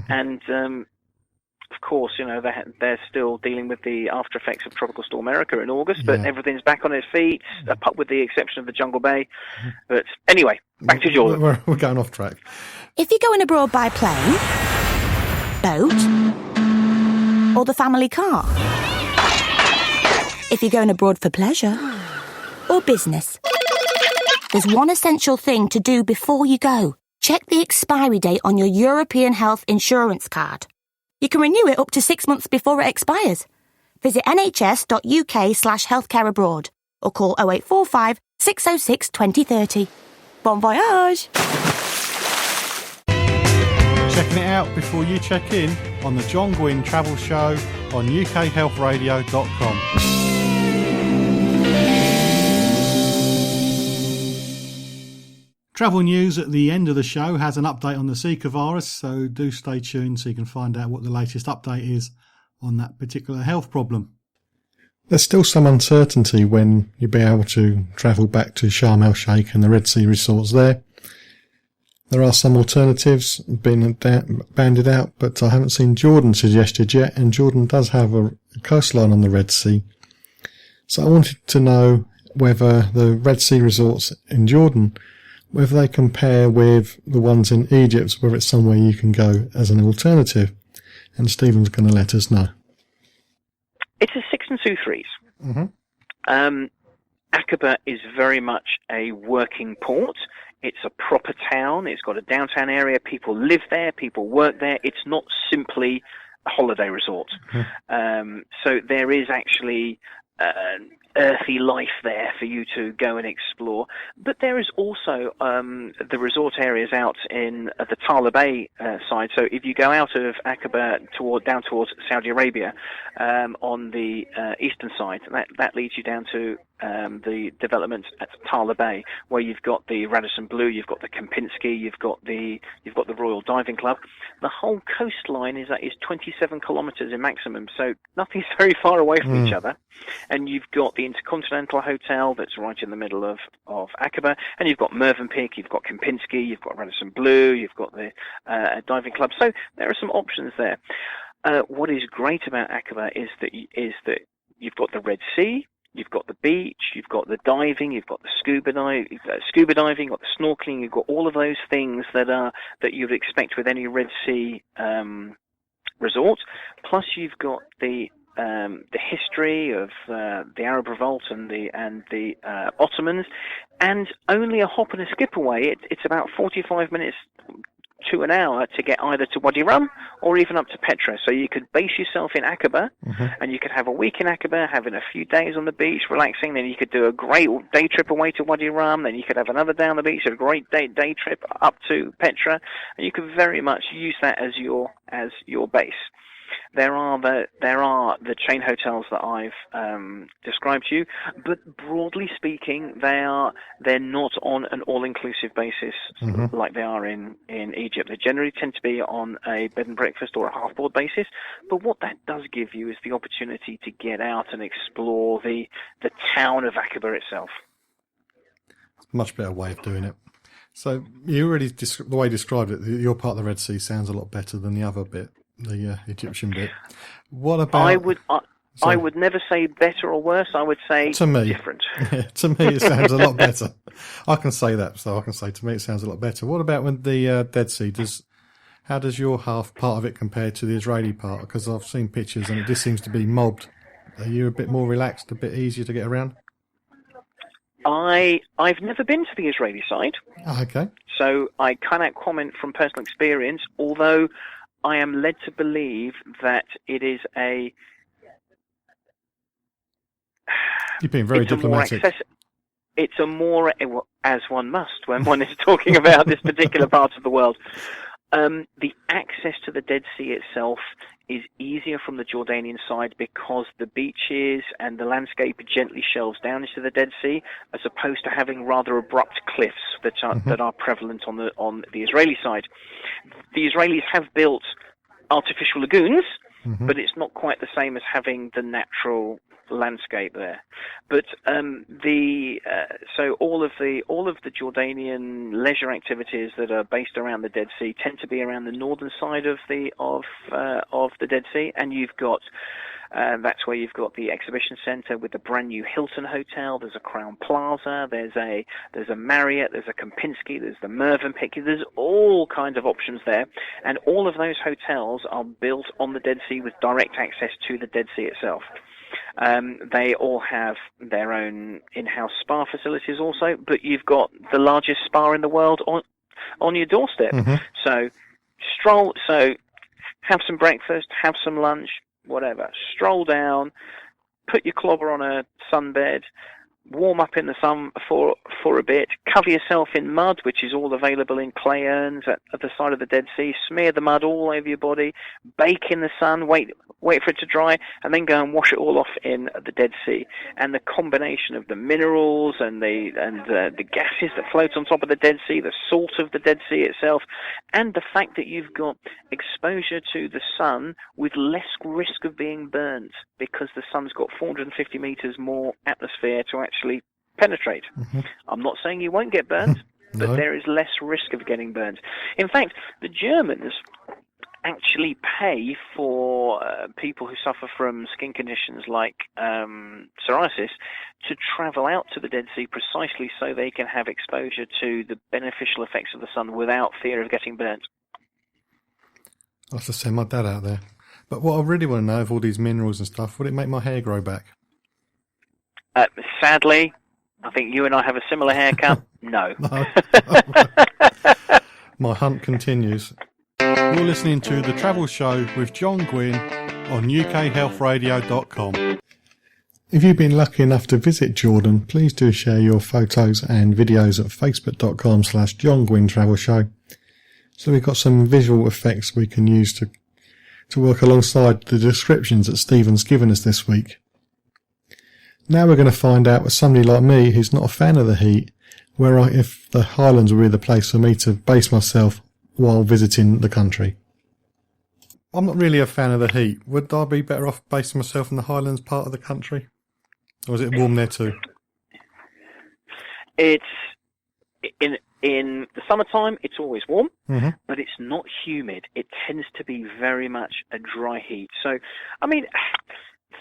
And of course, they're still dealing with the after effects of Tropical Storm Erica in August, but everything's back on its feet, with the exception of the Jungle Bay. But anyway, back to Jordan. We're going off track. If you're going abroad by plane, boat, or the family car, if you're going abroad for pleasure or business, there's one essential thing to do before you go. Check the expiry date on your European Health Insurance card. You can renew it up to 6 months before it expires. Visit nhs.uk/healthcare abroad or call 0845 606 2030. Bon voyage! Checking it out before you check in on the John Guinn Travel Show on ukhealthradio.com. Travel news at the end of the show has an update on the Zika virus, so do stay tuned so you can find out what the latest update is on that particular health problem. There's still some uncertainty when you'll be able to travel back to Sharm El Sheikh and the Red Sea resorts there. There are some alternatives being banded out, but I haven't seen Jordan suggested yet, and Jordan does have a coastline on the Red Sea. So I wanted to know whether the Red Sea resorts in Jordan, whether they compare with the ones in Egypt, whether it's somewhere you can go as an alternative. And Stephen's going to let us know. It's a 6 and 2 threes. Aqaba is very much a working port. It's a proper town. It's got a downtown area. People live there. People work there. It's not simply a holiday resort. So there is actually earthy life there for you to go and explore. But there is also the resort areas out in the Tala Bay side. So if you go out of Aqaba down towards Saudi Arabia on the eastern side, that leads you down to the development at Tala Bay, where you've got the Radisson Blu, you've got the Kempinski, you've got the Royal Diving Club. The whole coastline is 27 kilometres in maximum, so nothing's very far away from each other. And you've got the Intercontinental Hotel that's right in the middle of Aqaba, and you've got Mervenpick, you've got Kempinski, you've got Radisson Blu, you've got the Diving Club. So there are some options there. What is great about Aqaba is that you've got the Red Sea. You've got the beach, you've got the diving, you've got the scuba diving, you've got the snorkeling, you've got all of those things that you'd expect with any Red Sea resort. Plus, you've got the history of the Arab Revolt and the Ottomans, and only a hop and a skip away. It's about 45 minutes to an hour to get either to Wadi Rum or even up to Petra. So you could base yourself in Aqaba, and you could have a week in Aqaba, having a few days on the beach, relaxing. Then you could do a great day trip away to Wadi Rum. Then you could have another day on the beach, a great day trip up to Petra, and you could very much use that as your base. There are the chain hotels that I've described to you, but broadly speaking, they're not on an all-inclusive basis like they are in Egypt. They generally tend to be on a bed and breakfast or a half-board basis. But what that does give you is the opportunity to get out and explore the town of Aqaba itself. It's a much better way of doing it. So you already the way you described it, your part of the Red Sea sounds a lot better than the other bit. The Egyptian bit. What about? I would never say better or worse. I would say different. To me, it sounds a lot better. I can say that, so I can say to me it sounds a lot better. What about when the Dead Sea? How does your part of it compare to the Israeli part? Because I've seen pictures and it just seems to be mobbed. Are you a bit more relaxed, a bit easier to get around? I've never been to the Israeli side. Oh, okay. So I cannot comment from personal experience, although I am led to believe that it is You've been very diplomatic. It's a more, as one must when one is talking about this particular part of the world. The access to the Dead Sea itself is easier from the Jordanian side because the beaches and the landscape gently shelves down into the Dead Sea, as opposed to having rather abrupt cliffs that are prevalent on the Israeli side. The Israelis have built artificial lagoons, but it's not quite the same as having the natural landscape there. But so all of the Jordanian leisure activities that are based around the Dead Sea tend to be around the northern side of the Dead Sea, and you've got that's where you've got the exhibition centre with the brand new Hilton Hotel. There's a Crown Plaza. There's a Marriott. There's a Kempinski. There's the Mervynpick. There's all kinds of options there, and all of those hotels are built on the Dead Sea with direct access to the Dead Sea itself. They all have their own in-house spa facilities also, but you've got the largest spa in the world on your doorstep. So have some breakfast, have some lunch, whatever. Stroll down, put your clobber on a sunbed, warm up in the sun for a bit, cover yourself in mud, which is all available in clay urns at the side of the Dead Sea, smear the mud all over your body, bake in the sun, wait for it to dry, and then go and wash it all off in the Dead Sea. And the combination of the minerals and the gases that float on top of the Dead Sea, the salt of the Dead Sea itself, and the fact that you've got exposure to the sun with less risk of being burnt, because the sun's got 450 meters more atmosphere to actually penetrate. I'm not saying you won't get burnt, but there is less risk of getting burnt. In fact, the Germans actually pay for people who suffer from skin conditions like psoriasis to travel out to the Dead Sea precisely so they can have exposure to the beneficial effects of the sun without fear of getting burnt. I'll have to send my dad out there. But what I really want to know, of all these minerals and stuff, would it make my hair grow back? Sadly, I think you and I have a similar haircut. No. My hunt continues. You're listening to The Travel Show with John Guinn on ukhealthradio.com. If you've been lucky enough to visit Jordan, please do share your photos and videos at facebook.com/John Guinn Travel Show. So we've got some visual effects we can use to work alongside the descriptions that Stephen's given us this week. Now we're going to find out with somebody like me who's not a fan of the heat, if the Highlands would be the place for me to base myself while visiting the country. I'm not really a fan of the heat. Would I be better off basing myself in the Highlands part of the country? Or is it warm there too? It's in the summertime, it's always warm, but it's not humid. It tends to be very much a dry heat. So, I mean,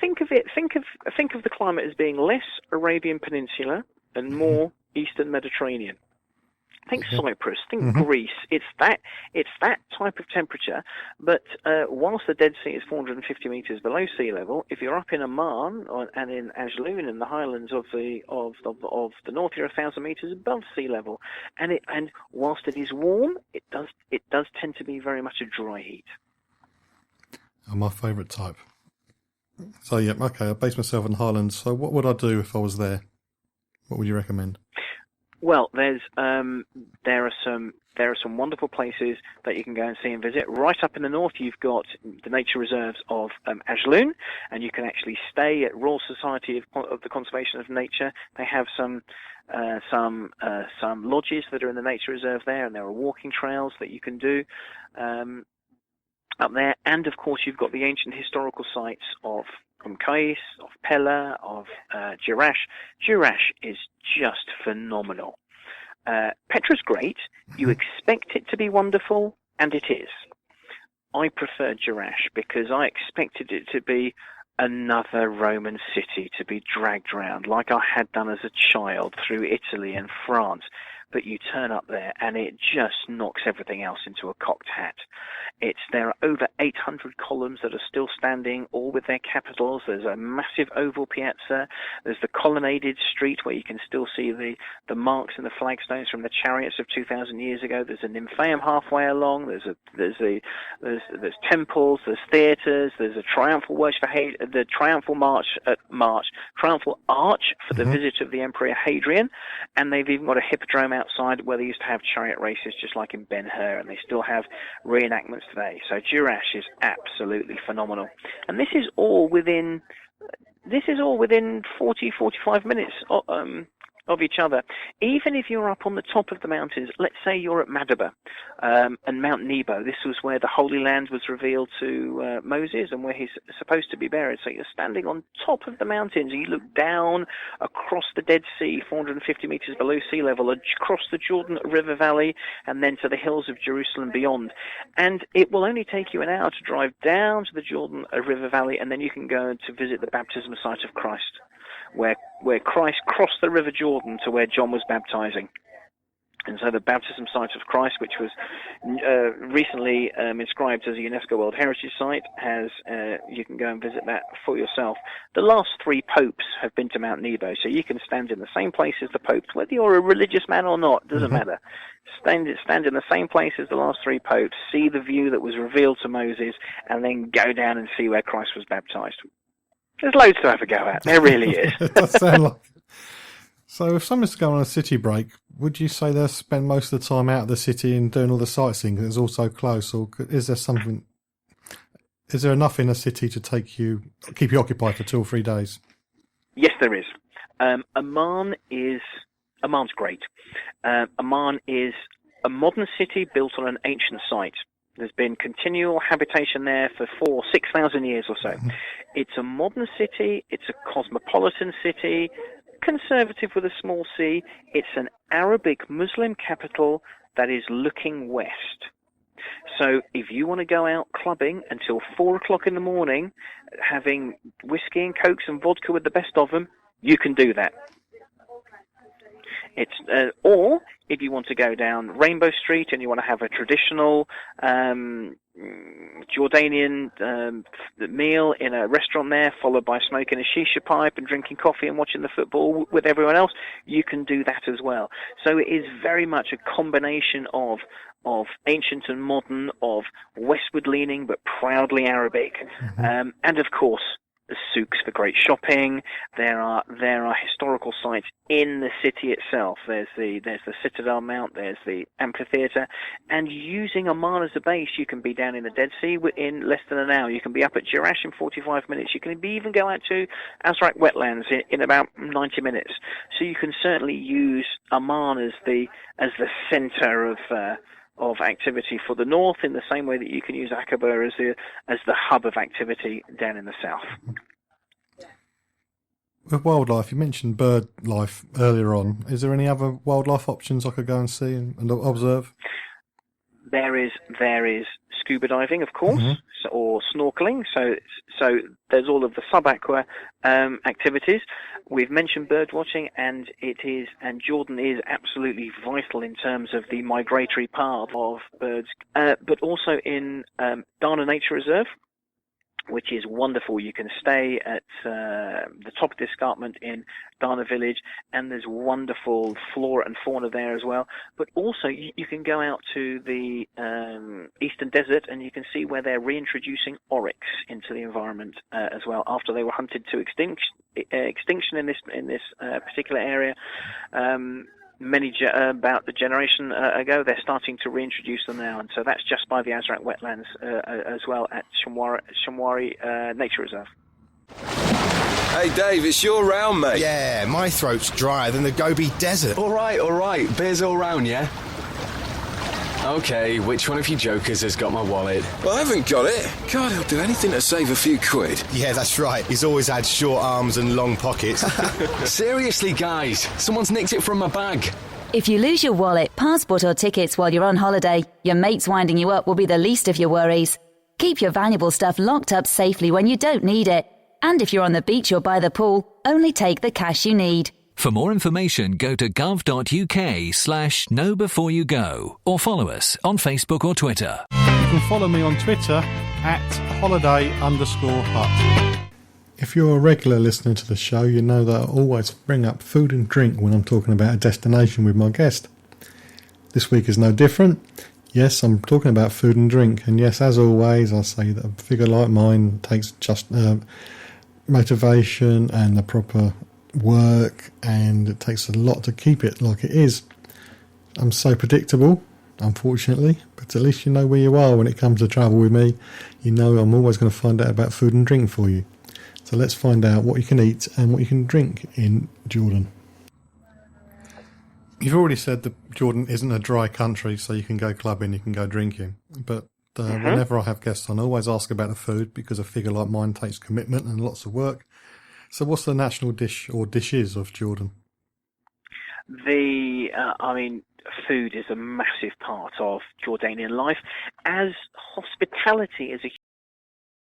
think of the climate as being less Arabian Peninsula and more Eastern Mediterranean. Think Cyprus, think Greece. It's that type of temperature. But whilst the Dead Sea is 450 meters below sea level, if you're up in Amman and in Ajloon in the highlands of the north, you're 1,000 meters above sea level. And whilst it is warm, it does tend to be very much a dry heat. Oh, my favourite type. So yeah, okay. I base myself in the Highlands. So what would I do if I was there? What would you recommend? Well, there are some wonderful places that you can go and see and visit. Right up in the north, you've got the nature reserves of Ajloon, and you can actually stay at Royal Society of the Conservation of Nature. They have some lodges that are in the nature reserve there, and there are walking trails that you can do up there. And of course, you've got the ancient historical sites of Kais, of Pella, of Jerash. Jerash is just phenomenal. Petra's great. You expect it to be wonderful, and it is. I prefer Jerash because I expected it to be another Roman city to be dragged around like I had done as a child through Italy and France. But you turn up there and it just knocks everything else into a cocked hat. There are over 800 columns that are still standing, all with their capitals. There's a massive oval piazza. There's the colonnaded street where you can still see the marks and the flagstones from the chariots of 2,000 years ago. There's a nymphaeum halfway along. There's temples. There's theatres. There's a triumphal triumphal arch for the visit of the Emperor Hadrian, and they've even got a hippodrome outside where they used to have chariot races just like in Ben-Hur, and they still have reenactments today. So Jerash is absolutely phenomenal. And this is all within 40-45 minutes of each other. Even if you're up on the top of the mountains, let's say you're at Madaba and Mount Nebo. This was where the Holy Land was revealed to Moses and where he's supposed to be buried. So you're standing on top of the mountains and you look down across the Dead Sea, 450 meters below sea level, across the Jordan River Valley, and then to the hills of Jerusalem beyond. And it will only take you an hour to drive down to the Jordan River Valley, and then you can go to visit the baptism site of Christ, where Christ crossed the River Jordan to where John was baptizing. And so the baptism site of Christ, which was recently inscribed as a UNESCO World Heritage Site, has you can go and visit that for yourself. The last 3 popes have been to Mount Nebo, so you can stand in the same place as the popes, whether you're a religious man or not, doesn't matter. Stand in the same place as the last 3 popes, see the view that was revealed to Moses, and then go down and see where Christ was baptized. There's loads to have a go at. There really is. It does sound like it. So if someone's to go on a city break, would you say they'll spend most of the time out of the city and doing all the sightseeing because it's all so close? Or is there enough in a city to keep you occupied for 2 or 3 days? Yes, there is. Amman's great. Amman is a modern city built on an ancient site. There's been continual habitation there for 6,000 years or so. It's a modern city. It's a cosmopolitan city, conservative with a small c. It's an Arabic Muslim capital that is looking west. So if you want to go out clubbing until 4 o'clock in the morning, having whiskey and cokes and vodka with the best of them, you can do that. Or if you want to go down Rainbow Street and you want to have a traditional Jordanian meal in a restaurant there, followed by smoking a shisha pipe and drinking coffee and watching the football with everyone else, you can do that as well. So it is very much a combination of ancient and modern, of westward leaning but proudly Arabic, and of course the souks for great shopping. There are historical sites in the city itself. There's the Citadel Mount, there's the amphitheatre, and using Amman as a base, you can be down in the Dead Sea in less than an hour. You can be up at Jerash in 45 minutes. You can even go out to Azraq wetlands in about 90 minutes. So you can certainly use Amman as the centre of activity for the north, in the same way that you can use Aqaba as the hub of activity down in the south. With wildlife, you mentioned bird life earlier on. Is there any other wildlife options I could go and see and observe? There is scuba diving, of course, or snorkeling. So there's all of the sub-aqua activities. We've mentioned bird watching, and Jordan is absolutely vital in terms of the migratory path of birds, but also in Dana Nature Reserve, which is wonderful. You can stay at the top of the escarpment in Dana Village, and there's wonderful flora and fauna there as well. But also, you can go out to the Eastern Desert, and you can see where they're reintroducing oryx into the environment as well, after they were hunted to extinction in this particular area. About the generation ago, they're starting to reintroduce them now, and so that's just by the Azraq wetlands as well at Shamwari Nature Reserve. Hey Dave, it's your round, mate. Yeah, my throat's drier than the Gobi Desert. All right, beers all round, yeah? Okay, which one of you jokers has got my wallet? Well, I haven't got it. God, he'll do anything to save a few quid. Yeah, that's right. He's always had short arms and long pockets. Seriously, guys, someone's nicked it from my bag. If you lose your wallet, passport or tickets while you're on holiday, your mates winding you up will be the least of your worries. Keep your valuable stuff locked up safely when you don't need it. And if you're on the beach or by the pool, only take the cash you need. For more information, go to gov.uk/knowbeforeyougo or follow us on Facebook or Twitter. You can follow me on Twitter at holiday_hut. If you're a regular listener to the show, you know that I always bring up food and drink when I'm talking about a destination with my guest. This week is no different. Yes, I'm talking about food and drink, and yes, as always, I say that a figure like mine takes just motivation and the proper work, and it takes a lot to keep it like it is. I'm so predictable, unfortunately, but at least you know where you are when it comes to travel with me. You know I'm always going to find out about food and drink for you. So let's find out what you can eat and what you can drink in Jordan. You've already said that Jordan isn't a dry country, so you can go clubbing, you can go drinking. But whenever I have guests on, I always ask about the food because a figure like mine takes commitment and lots of work. So what's the national dish or dishes of Jordan? Food is a massive part of Jordanian life, as hospitality is a